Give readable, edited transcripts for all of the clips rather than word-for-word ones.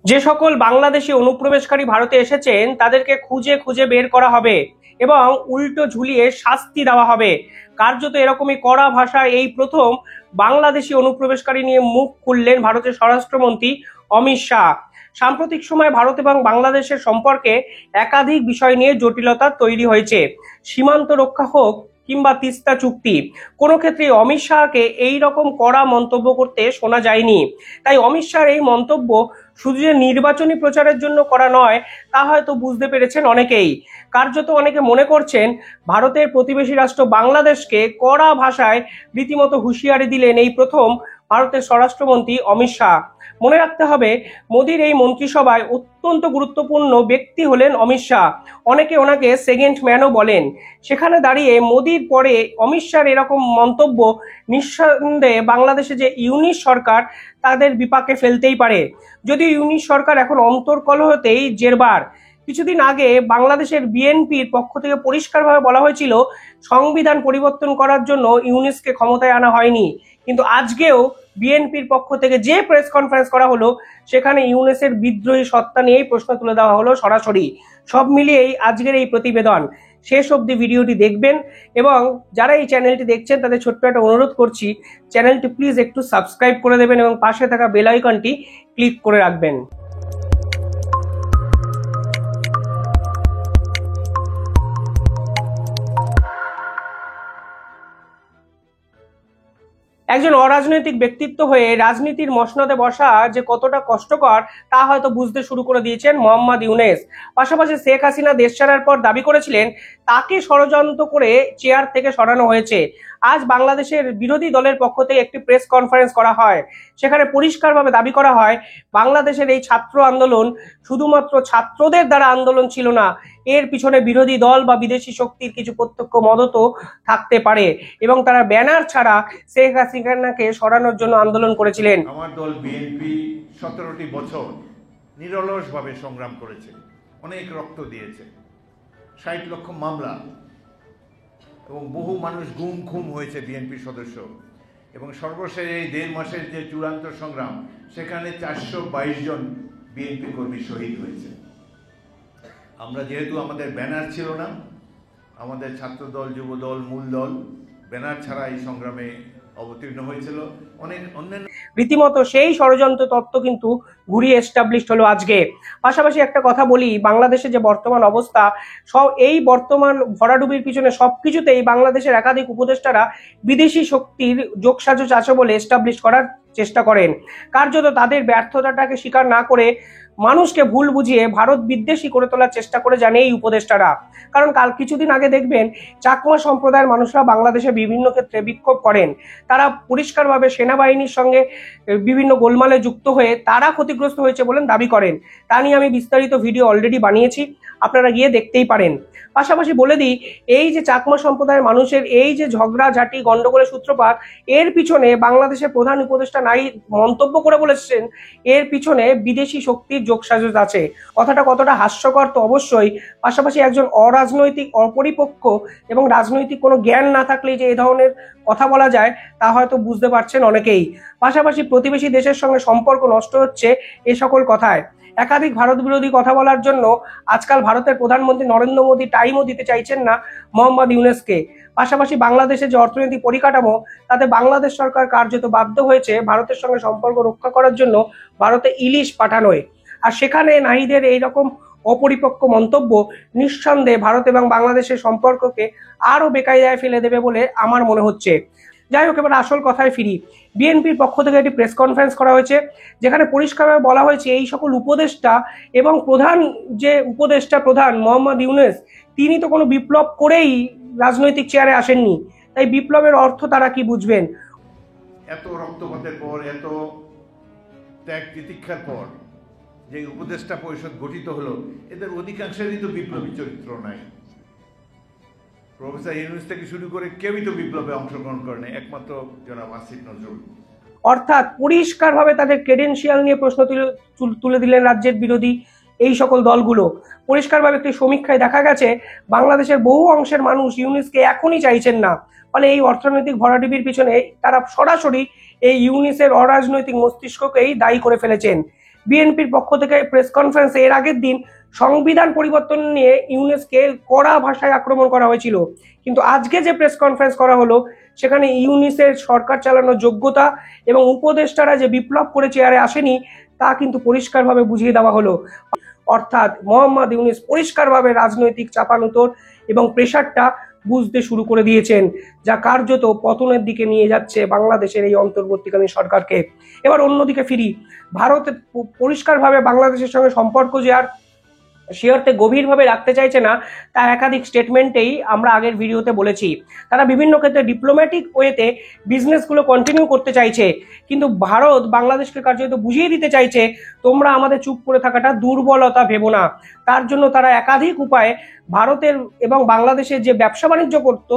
যে সকল বাংলাদেশি অনুপ্রবেশকারী ভারতে এসেছেন তাদেরকে খুঁজে খুঁজে বের করা হবে এবং উল্টো ঝুলিয়ে শাস্তি দেওয়া হবে। কার্যত এরকমই কড়া ভাষায় এই প্রথম বাংলাদেশি অনুপ্রবেশকারী নিয়ে মুখ খুললেন ভারতের স্বরাষ্ট্রমন্ত্রী অমিত শাহ। সাম্প্রতিক সময়ে ভারত এবং বাংলাদেশের সম্পর্কে একাধিক বিষয় নিয়ে জটিলতা তৈরি হয়েছে। সীমান্ত রক্ষা হোক কিংবা তিস্তা চুক্তি, কোনো ক্ষেত্রে অমিত শাহকে এই রকম কড়া মন্তব্য করতে শোনা যায়নি। তাই অমিত শাহর এই মন্তব্য শুধু যে নির্বাচনী প্রচারের জন্য করা নয় তা হয়তো বুঝতে পেরেছেন অনেকেই। কার্যত অনেকে মনে করছেন ভারতের প্রতিবেশী রাষ্ট্র বাংলাদেশকে কড়া ভাষায় রীতিমতো হুঁশিয়ারি দিলেন এই প্রথম ভারতের স্বরাষ্ট্রমন্ত্রী অমিত শাহ। মনে রাখতে হবে, মোদির এই মন্ত্রিসভায় অত্যন্ত গুরুত্বপূর্ণ ব্যক্তি হলেন অমিত শাহ। অনেকে ওনাকে সেকেন্ড ম্যানও বলেন। সেখানে দাঁড়িয়ে মোদির পরে অমিত শাহর এরকম মন্তব্য নিঃসন্দেহে বাংলাদেশে যে ইউনিট সরকার তাদের বিপাকে ফেলতেই পারে। যদিও ইউনিট সরকার এখন অন্তর্কলহতেই জেরবার। কিছুদিন আগে বাংলাদেশের বিএনপির পক্ষ থেকে পরিষ্কারভাবে বলা হয়েছিল সংবিধান পরিবর্তন করার জন্য ইউনিসকে ক্ষমতায় আনা হয়নি, কিন্তু আজকেও বিএনপির পক্ষ থেকে যে প্রেস কনফারেন্স করা হলো সেখানে ইউনিসের বিদ্রোহী সত্তা নিয়েই প্রশ্ন তুলে দেওয়া হলো সরাসরি। সব মিলিয়েই আজকের এই প্রতিবেদন। শেষ অবধি ভিডিওটি দেখবেন এবং যারা এই চ্যানেলটি দেখছেন তাদের ছোট্ট একটা অনুরোধ করছি, চ্যানেলটি প্লিজ একটু সাবস্ক্রাইব করে দেবেন এবং পাশে থাকা বেল আইকনটি ক্লিক করে রাখবেন। একজন অরাজনৈতিক ব্যক্তিত্ব হয়ে রাজনীতির মসনদে বসা যে কতটা কষ্টকর তা হয়তো বুঝতে শুরু করে দিয়েছেন মোহাম্মদ ইউনূস। পাশাপাশি শেখ হাসিনা দেশ ছাড়ার পর দাবি করেছিলেন তাকে ষড়যন্ত্র করে চেয়ার থেকে সরানো হয়েছে। আজ বাংলাদেশের বিরোধী দলের পক্ষ থেকে একটি প্রেস কনফারেন্স করা হয়, সেখানে পরিষ্কারভাবে দাবি করা হয় বাংলাদেশের এই ছাত্র আন্দোলন শুধুমাত্র ছাত্রদের দ্বারা আন্দোলন ছিল না, এর পিছনে বিরোধী দল বা বিদেশি শক্তির কিছু প্রত্যক্ষ মদতও থাকতে পারে এবং তারা ব্যানার ছাড়া শেখ হাসিনাকে সরানোর জন্য আন্দোলন করেছিলেন। আমার দল বিএনপি 17টি বছর নিরলসভাবে সংগ্রাম করেছে, অনেক রক্ত দিয়েছে, 60 লক্ষ মামলা এবং বহু মানুষ গুম খুম হয়েছে বিএনপি সদস্য, এবং সর্বশেষ এই 1.5 মাসের যে চূড়ান্ত সংগ্রাম সেখানে 422 জন বিএনপি কর্মী শহীদ হয়েছে। আমরা যেহেতু আমাদের ব্যানার ছিল না, আমাদের ছাত্রদল, যুবদল, মূল দল ব্যানার ছাড়া এই সংগ্রামে অবতীর্ণ হয়েছিল। অনেক অন্যান্য রীতিমতো সেই ষড়যন্ত্র তত্ত্ব কিন্তু ঘুরিয়ে এস্টাবলিশড হলো আজকে। পাশাপাশি একটা কথা বলি, বাংলাদেশে যে বর্তমান অবস্থা, এই বর্তমান ভরাডুবির পিছনে সবকিছুতেই বাংলাদেশের একাধিক উপদেষ্টারা বিদেশি শক্তির যোগসাজশ আছে বলে এস্টাবলিশ করার চেষ্টা করেন। কার্যত তাদের ব্যর্থতাটাকে স্বীকার না করে মানুষকে ভুল বুঝিয়ে ভারত বিদ্বেষী করে তোলার চেষ্টা করে যান এই উপদেষ্টারা। কারণ কিছুদিন আগে দেখবেন চাকমা সম্প্রদায়ের মানুষরা বাংলাদেশে বিভিন্ন ক্ষেত্রে বিক্ষোভ করেন। তারা পরিষ্কারভাবে সেনাবাহিনীর সঙ্গে বিভিন্ন গোলমালে যুক্ত হয়ে তারা ক্ষতিগ্রস্ত হয়েছে বলে দাবি করেন। তা নিয়ে আমি বিস্তারিত ভিডিও অলরেডি বানিয়েছি, আপনারা গিয়ে দেখতেই পারেন। পাশাপাশি বলে দিই, এই যে চাকমা সম্প্রদায়ের মানুষের এই যে ঝগড়াঝাটি গন্ডগোলের সূত্রপাত, এর পিছনে বাংলাদেশের প্রধান উপদেষ্টা নাই মন্তব্য করে বলেছেন এর পিছনে বিদেশি শক্তির যোগসাজশ আছে। কথাটা কতটা হাস্যকর তো অবশ্যই। পাশাপাশি একজন অরাজনৈতিক, অপরিপক্ক এবং রাজনৈতিক কোনো জ্ঞান না থাকলেই যে এই ধরনের কথা বলা যায় তা হয়তো বুঝতে পারছেন অনেকেই। পাশাপাশি প্রতিবেশী দেশের সঙ্গে সম্পর্ক নষ্ট হচ্ছে এ সকল কথায়। একাধিক ভারত বিরোধী কথা বলার জন্য আজকাল ভারতের প্রধানমন্ত্রী নরেন্দ্র মোদী টাইমও দিতে চাইছেন না মোহাম্মদ ইউনূসকে। পাশাপাশি বাংলাদেশের যে অর্থনৈতিক পরিকাঠামো তাতে বাংলাদেশ সরকার কার্যত বাধ্য হয়েছে ভারতের সঙ্গে সম্পর্ক রক্ষা করার জন্য ভারতে ইলিশ পাঠানোয়। আর সেখানে নাহিদের এইরকম অপরিপক্ক মন্তব্য নিঃসন্দেহে ভারত এবং বাংলাদেশের সম্পর্ককে আরো বেকায়দায় ফেলে দেবে বলে আমার মনে হচ্ছে। যাই হোক, এবার আসল কথায় ফিরি। বিএনপির পক্ষ থেকে একটি প্রেস কনফারেন্স করা হয়েছে, যেখানে পরিষ্কারভাবে বলা হয়েছে এই সকল উপদেষ্টা এবং প্রধান মোহাম্মদ ইউনূস তিনি তো কোনো বিপ্লব করেই রাজনৈতিক চেয়ারে আসেননি, তাই বিপ্লবের অর্থ তারা কি বুঝবেন। এত রক্তপাতের পর, এত ত্যাগ তিতিক্ষার পর যে উপদেষ্টা পরিষদ গঠিত হলো, এদের অধিকাংশেরই তো বিপ্লবী চরিত্র নাই। প্রফেসর ইউনূস থেকে শুরু করে কেউই তো বিপ্লবে অংশগ্রহণ করেনি, একমাত্র জনাব আসিফ নজরুল। অর্থাৎ পরিষ্কারভাবে তাদের ক্রেডেনশিয়াল নিয়ে প্রশ্ন তুলে দিলেন রাজ্যের বিরোধী এই সকল দলগুলো। পরিষ্কারভাবে একটি সমীক্ষায় দেখা গেছে বাংলাদেশের বহু অংশের মানুষ ইউনূসকে এখনই চাইছেন না। ফলে এই অর্থনৈতিক ভরাডুবির পিছনে তারা সরাসরি এই ইউনূসের অরাজনৈতিক মস্তিষ্ককেই দায়ী করে ফেলেছেন। বিএনপির পক্ষ থেকে প্রেস কনফারেন্সে এর আগের দিন সংবিধান পরিবর্তন নিয়ে ইউনূসকে কড়া ভাষায় আক্রমণ করা হয়েছিল, কিন্তু আজকে যে প্রেস কনফারেন্স করা হলো সেখানে ইউনূসের সরকার চালানোর যোগ্যতা এবং উপদেষ্টারা যে বিপ্লব করে চেয়ারে আসেনি তা কিন্তু পরিষ্কারভাবে বুঝিয়ে দেওয়া হলো। অর্থাৎ মোহাম্মদ ইউনূস পরিষ্কারভাবে রাজনৈতিক চাপানুতোর এবং প্রেশারটা বুঝতে শুরু করে দিয়েছেন, যা কার্যত পতনের দিকে নিয়ে যাচ্ছে বাংলাদেশের এই অন্তর্বর্তীকালীন সরকারকে। এবার অন্যদিকে ফিরি, ভারত পরিষ্কারভাবে বাংলাদেশের সঙ্গে সম্পর্ক যে আর সে অর্থে গভীরভাবে রাখতে চাইছে না, তা একাধিক স্টেটমেন্টেই আমরা আগের ভিডিওতে বলেছি। তারা বিভিন্ন ক্ষেত্রে ডিপ্লোম্যাটিক ওয়েতে বিজনেসগুলো কন্টিনিউ করতে চাইছে, কিন্তু ভারত বাংলাদেশকে কার্যত বুঝিয়ে দিতে চাইছে তোমরা আমাদের চুপ করে থাকাটা দুর্বলতা ভেবো না। তার জন্য তারা একাধিক উপায়ে ভারতের এবং বাংলাদেশের যে ব্যবসা বাণিজ্য করত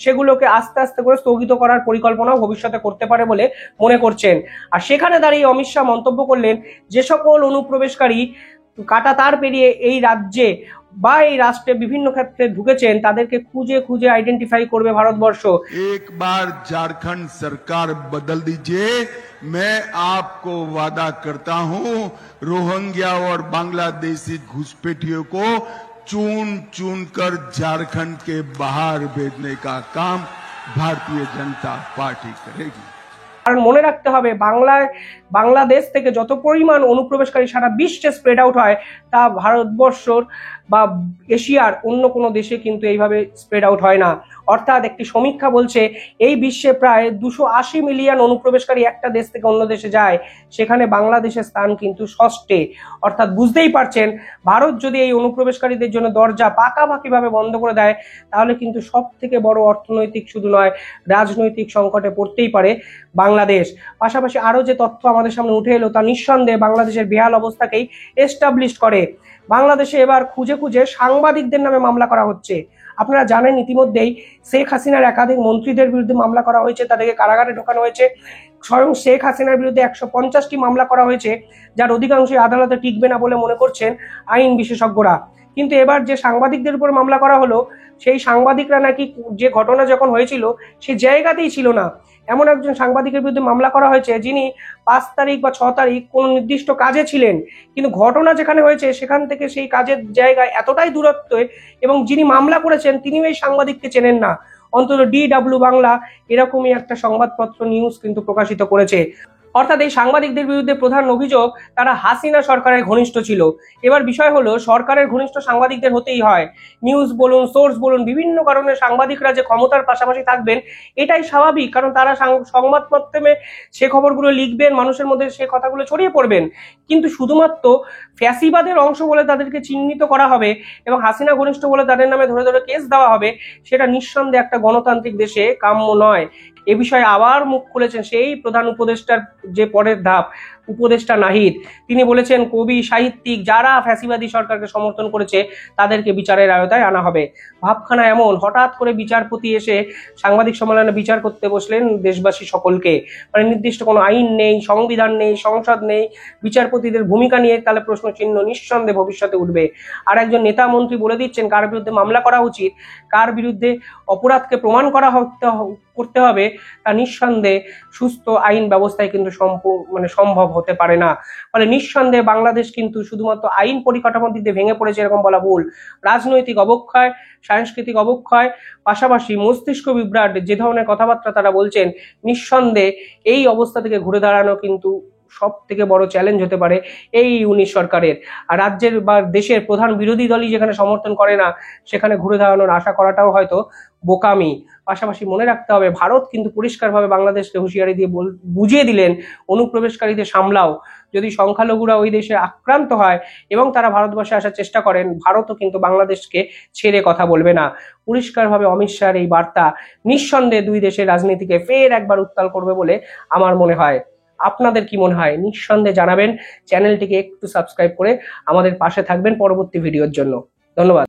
সেগুলোকে আস্তে আস্তে করে স্থগিত করার পরিকল্পনাও ভবিষ্যতে করতে পারে বলে মনে করছেন। আর সেখানে দাঁড়িয়ে অমিত শাহ মন্তব্য করলেন, যে সকল অনুপ্রবেশকারী কাটা তার পেরিয়ে এই রাজ্যে বা এই রাষ্ট্রে বিভিন্ন ক্ষেত্রে ঢুকেছেন তাদেরকে খুঁজে খুঁজে আইডেন্টিফাই করবে ভারতবর্ষ। एक बार झारखंड सरकार बदल दीजिए, मैं आपको वादा करता हूं रोहिंग्या और बांग्लादेशी घुसपैठियों को चुन चुन कर झारखंड के बाहर भेजने का काम भारतीय जनता पार्टी करेगी। কারণ মনে রাখতে হবে, বাংলাদেশ থেকে যত পরিমাণ অনুপ্রবেশকারী সারা বিশ্বে স্প্রেড আউট হয় তা ভারতবর্ষর বা এশিয়ার অন্য কোনো দেশে কিন্তু এইভাবে স্প্রেড আউট হয় না। অর্থাৎ একটি সমীক্ষা বলছে এই বিশ্বে প্রায় 280 মিলিয়ন অনুপ্রবেশকারী একটা দেশ থেকে অন্য দেশে যায়, সেখানে বাংলাদেশের স্থান কিন্তু ষষ্ঠে। অর্থাৎ বুঝতেই পারছেন, ভারত যদি এই অনুপ্রবেশকারীদের জন্য দরজা পাকাপাকিভাবে বন্ধ করে দেয় তাহলে কিন্তু সব থেকে বড় অর্থনৈতিক শুধু নয় রাজনৈতিক সংকটে পড়তেই পারে বাংলাদেশ। পাশাপাশি আরো যে তথ্য আমাদের সামনে উঠে এলো তা নিঃসন্দেহে বাংলাদেশের বেহাল অবস্থাকেই এস্টাবলিশ করে। বাংলাদেশে এবার খুঁজে খুঁজে সাংবাদিকদের নামে মামলা করা হচ্ছে। আপনারা জানেন ইতিমধ্যেই শেখ হাসিনার একাধিক মন্ত্রীদের বিরুদ্ধে মামলা করা হয়েছে, তাদেরকে কারাগারে ঢোকানো হয়েছে। স্বয়ং শেখ হাসিনার বিরুদ্ধে 150টি মামলা করা হয়েছে, যার অধিকাংশই আদালতে টিকবে না বলে মনে করছেন আইন বিশেষজ্ঞরা। কিন্তু এবার যে সাংবাদিকদের উপর মামলা করা হলো সেই সাংবাদিকরা নাকি যে ঘটনা যখন হয়েছিল সেই জায়গাতেই ছিল না। এমন একজন সাংবাদিকের বিরুদ্ধে মামলা করা হয়েছে যিনি 5 তারিখ বা 6 তারিখ কোনো নির্দিষ্ট কাজে ছিলেন, কিন্তু ঘটনা যেখানে হয়েছে সেখান থেকে সেই কাজের জায়গায় এতটাই দূরত্বে এবং যিনি মামলা করেছেন তিনিও এই সাংবাদিককে চেনেন না। অন্তত DW বাংলা এরকমই একটা সংবাদপত্র নিউজ কিন্তু প্রকাশিত করেছে। অর্থাৎ এই সাংবাদিকদের বিরুদ্ধে প্রধান অভিযোগ তারা হাসিনা সরকারের ঘনিষ্ঠ ছিল। এবার বিষয় হলো, সরকারের ঘনিষ্ঠ সাংবাদিকদের হতেই হয়, নিউজ বলুন সোর্স বলুন বিভিন্ন কারণে সাংবাদিকরা যে ক্ষমতার পাশাপাশি থাকবেন এটাই স্বাভাবিক, কারণ তারা সংবাদ মাধ্যমে সে খবরগুলো লিখবেন, মানুষের মধ্যে সে কথাগুলো ছড়িয়ে পড়বেন। কিন্তু শুধুমাত্র ফ্যাসিবাদের অংশ বলে তাদেরকে চিহ্নিত করা হবে এবং হাসিনা ঘনিষ্ঠ বলে তাদের নামে ধরে ধরে কেস দেওয়া হবে, সেটা নিঃসন্দেহে একটা গণতান্ত্রিক দেশে কাম্য নয়। এ বিষয়ে আবার মুখ খুলেছেন সেই প্রধান উপদেষ্টার যে পরের ধাপ, উপদেষ্টা নাহিদ। তিনি বলেছেন কবি সাহিত্যিক যারা ফ্যাসিবাদী সরকারকে সমর্থন করেছে তাদেরকে বিচারের আওতায় আনা হবে। ভাবখানা এমন, হঠাৎ করে বিচারপতি এসে সাংবাদিক সম্মেলনে বিচার করতে বসলেন দেশবাসী সকলকে। মানে নির্দিষ্ট কোনো আইন নেই, সংবিধান নেই, সংসদ নেই, বিচারপতিদের ভূমিকা নিয়ে তাহলে প্রশ্ন চিহ্ন নিঃসন্দেহে ভবিষ্যতে উঠবে। আর একজন নেতা মন্ত্রী বলে দিচ্ছেন কার বিরুদ্ধে মামলা করা উচিত, কার বিরুদ্ধে অপরাধকে প্রমাণ করতে হবে, তা নিঃসন্দেহে সুস্থ আইন ব্যবস্থায় কিন্তু সম্ভব হতে পারে না। ফলে নিঃসন্দেহে বাংলাদেশ কিন্তু শুধুমাত্র আইন পরিকাঠামোর দিকে ভেঙে পড়েছে এরকম বলা ভুল। রাজনৈতিক অবক্ষয়, সাংস্কৃতিক অবক্ষয়, পাশাপাশি মস্তিষ্ক বিভ্রাট যে ধরনের কথাবার্তা তারা বলছেন, নিঃসন্দেহে এই অবস্থা থেকে ঘুরে দাঁড়ানো কিন্তু সব থেকে বড় চ্যালেঞ্জ হতে পারে এই ইউনিট সরকারের। আর রাজ্যের বা দেশের প্রধান বিরোধী দলই যেখানে সমর্থন করে না সেখানে ঘুরে দাঁড়ানোর আশা করাটাও হয়তো বোকামি। পাশাপাশি মনে রাখতে হবে, ভারত কিন্তু পরিষ্কারভাবে বাংলাদেশকে হুঁশিয়ারি দিয়ে বুঝিয়ে দিলেন অনুপ্রবেশকারীদের সামলাও। যদি সংখ্যালঘুরা ওই দেশে আক্রান্ত হয় এবং তারা ভারতবর্ষে আসার চেষ্টা করেন, ভারতও কিন্তু বাংলাদেশকে ছেড়ে কথা বলবে না। পরিষ্কারভাবে অমিত শাহের এই বার্তা নিঃসন্দেহে দুই দেশের রাজনীতিকে ফের একবার উত্তাল করবে বলে আমার মনে হয়। আপনাদের কি মনে হয় নিঃসন্দেহে জানাবেন। চ্যানেলটিকে একটু সাবস্ক্রাইব করে আমাদের পাশে থাকবেন পরবর্তী ভিডিওর জন্য। ধন্যবাদ।